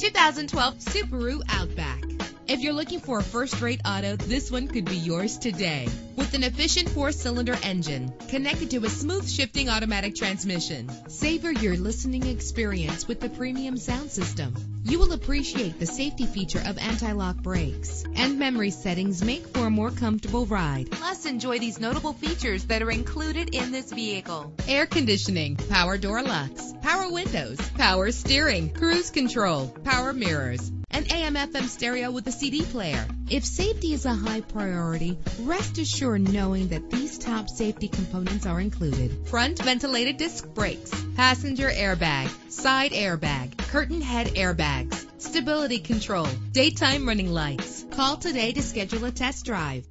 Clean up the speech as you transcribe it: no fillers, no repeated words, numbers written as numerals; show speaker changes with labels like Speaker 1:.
Speaker 1: 2012 Subaru Outback. If you're looking for a first-rate auto, this one could be yours today. With an efficient 4-cylinder engine connected to a smooth shifting automatic transmission. Savor your listening experience with the premium sound system. You will appreciate the safety feature of anti-lock brakes, and memory settings make for a more comfortable ride. Plus, enjoy these notable features that are included in this vehicle: air conditioning, power door locks, power windows, power steering, cruise control, power mirrors, an AM/FM stereo with a CD player. If safety is a high priority, rest assured knowing that these top safety components are included: front ventilated disc brakes, passenger airbag, side airbag, curtain head airbags, stability control, daytime running lights. Call today to schedule a test drive.